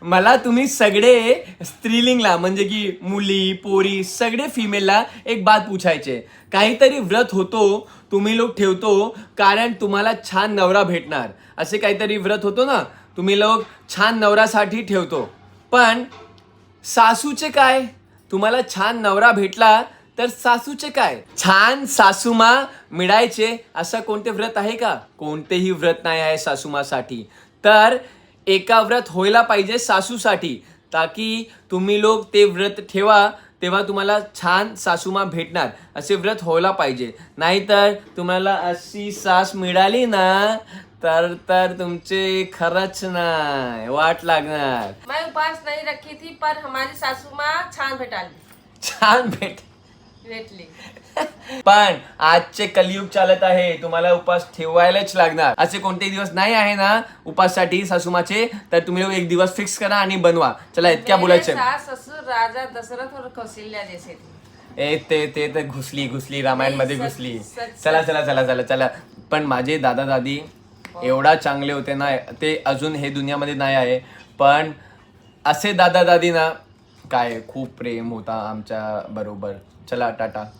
मला तुम्ही सगळे स्त्रीलिंगला म्हणजे की मुली पोरी सगळे फिमेलला एक बात पूछायचे. काहीतरी व्रत होतो तुम्ही लोक ठेवतो कारण तुम्हाला छान नवरा भेटणार, असे काहीतरी व्रत होतो ना, तुम्ही लोक छान नवऱ्यासाठी ठेवतो. पण सासूचे काय? तुम्हाला छान नवरा भेटला तर सासूचे काय? छान सासूमा मिळायचे असं कोणते व्रत आहे का? कोणतेही व्रत नाही आहे सासूमासाठी. तर एका व्रत व्हायला पाहिजे सासूसाठी, ताकी तुम्ही लोक ते व्रत ठेवा, तेव्हा तुम्हाला छान सासूमा भेटणार. असे व्रत व्हायला पाहिजे. नाहीतर तुम्हाला अशी सास मिळाली ना तर तर तुमचे खरंच नाही वाट लागणार. मैं उपास नहीं रखी थी पर हमारी सासू माँ छान भेटाली छान भेटली. पण आजचे कलियुग चालत आहे, तुम्हाला उपास ठेवायलाच लागणार. असे कोणते दिवस नाही आहे ना उपाससाठी सासूमाचे, तर तुम्ही लोक एक दिवस फिक्स करा आणि बनवा. चला इतक्या बोलायचं. सास ससुर राजा दशरथ और कौशल्या जैसे थे. ते तर घुसली रामायण मध्ये घुसली. सच. चला. पण माझे दादा दादी एवढा चांगले होते ना, ते अजून हे दुनियामध्ये नाही आहे. पण असे दादा दादी ना काय खूप प्रेम होता आमच्या बरोबर. चला टाटा.